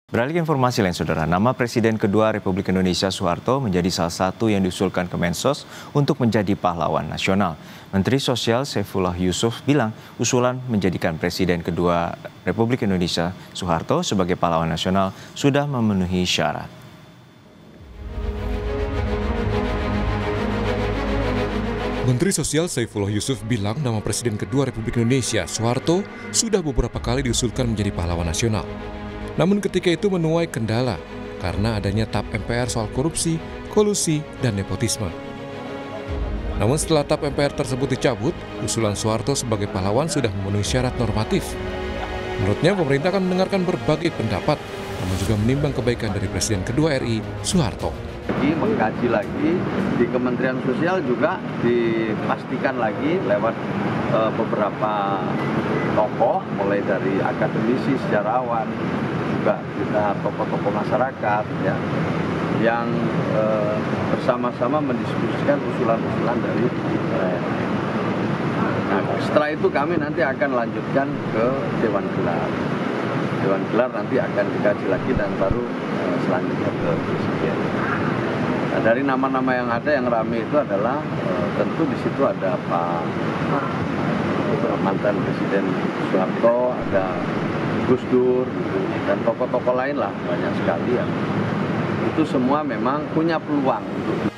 Beralih ke informasi lain, Saudara. Nama Presiden kedua Republik Indonesia Soeharto menjadi salah satu yang diusulkan ke Mensos untuk menjadi pahlawan nasional. Menteri Sosial Saifullah Yusuf bilang usulan menjadikan Presiden kedua Republik Indonesia Soeharto sebagai pahlawan nasional sudah memenuhi syarat. Menteri Sosial Saifullah Yusuf bilang nama Presiden kedua Republik Indonesia Soeharto sudah beberapa kali diusulkan menjadi pahlawan nasional. Namun ketika itu menuai kendala karena adanya TAP MPR soal korupsi, kolusi, dan nepotisme. Namun setelah TAP MPR tersebut dicabut, usulan Soeharto sebagai pahlawan sudah memenuhi syarat normatif. Menurutnya pemerintah akan mendengarkan berbagai pendapat, namun juga menimbang kebaikan dari Presiden kedua RI Soeharto. Mengkaji lagi di Kementerian Sosial juga dipastikan lagi lewat beberapa tokoh, mulai dari akademisi, sejarawan, juga kita tokoh-tokoh masyarakat ya, yang bersama-sama mendiskusikan usulan-usulan dari Nah, setelah itu kami nanti akan lanjutkan ke Dewan Gelar. Dewan Gelar nanti akan dikaji lagi dan baru selanjutnya ke Presiden. Nah, dari nama-nama yang ada yang ramai itu adalah tentu di situ ada Pak mantan Presiden Soeharto, ada Gus Dur, gitu, dan tokoh-tokoh lain lah, banyak sekali yang itu semua memang punya peluang untuk.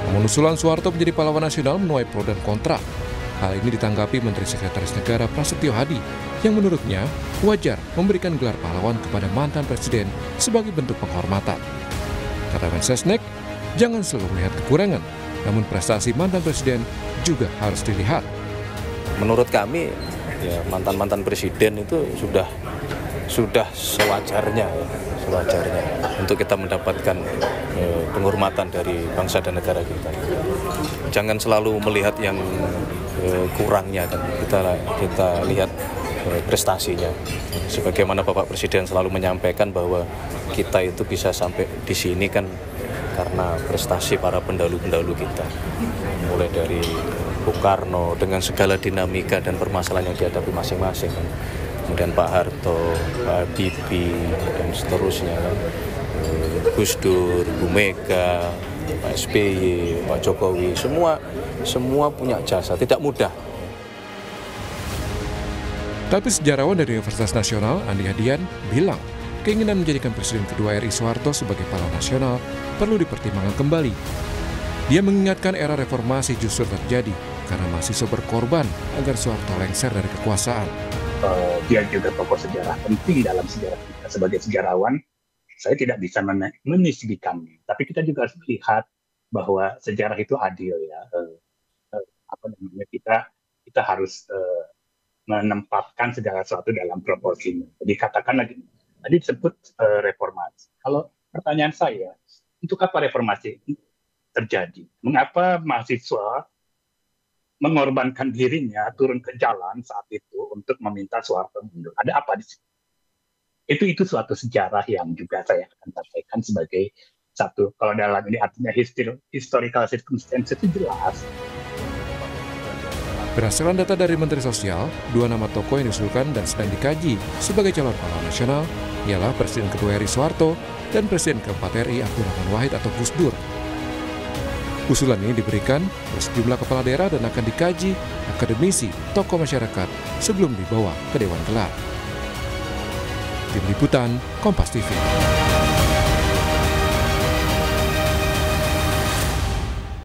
Namun usulan Soeharto menjadi pahlawan nasional menuai pro dan kontra. Hal ini ditanggapi Menteri Sekretaris Negara Prasetyo Hadi yang menurutnya wajar memberikan gelar pahlawan kepada mantan presiden sebagai bentuk penghormatan. Kata Mensesnek, jangan selalu melihat kekurangan, namun prestasi mantan presiden juga harus dilihat. Menurut kami, ya mantan-mantan presiden itu sudah sewajarnya untuk kita mendapatkan penghormatan dari bangsa dan negara kita. Jangan selalu melihat yang kurangnya, kan kita lihat prestasinya. Sebagaimana Bapak Presiden selalu menyampaikan bahwa kita itu bisa sampai di sini kan karena prestasi para pendahulu-pendahulu kita. Mulai dari Bung Karno dengan segala dinamika dan permasalahan yang dihadapi masing-masing kan. Kemudian Pak Harto, Pak Habibie, dan seterusnya kan. Gus Dur, Bu Mega, Pak SBY, Pak Jokowi, semua punya jasa, tidak mudah. Tapi sejarawan dari Universitas Nasional, Andi Hadian, bilang keinginan menjadikan Presiden kedua RI Soeharto sebagai pahlawan nasional perlu dipertimbangkan kembali. Dia mengingatkan era reformasi justru terjadi karena mahasiswa berkorban agar Soeharto lengser dari kekuasaan. Dia juga tokoh sejarah penting dalam sejarah kita. Sebagai sejarawan, saya tidak bisa menisbikannya. Tapi kita juga harus melihat bahwa sejarah itu adil ya. Kita harus menempatkan segala sesuatu dalam proporsinya. Jadi katakan lagi, tadi disebut reformasi. Kalau pertanyaan saya, untuk apa reformasi terjadi? Mengapa mahasiswa mengorbankan dirinya turun ke jalan saat itu untuk meminta Soeharto mundur? Ada apa di situ? Itu suatu sejarah yang juga saya akan sampaikan sebagai satu, kalau dalam ini artinya historical circumstance itu jelas. Berdasarkan data dari Menteri Sosial, dua nama tokoh yang diusulkan dan sedang dikaji sebagai calon pahlawan nasional ialah Presiden kedua RI Soeharto dan Presiden keempat RI Abdurrahman Wahid atau Gus Dur. Usulan ini diberikan oleh sejumlah kepala daerah dan akan dikaji akademisi, tokoh masyarakat sebelum dibawa ke Dewan Gelar. Tim Liputan, Kompas TV.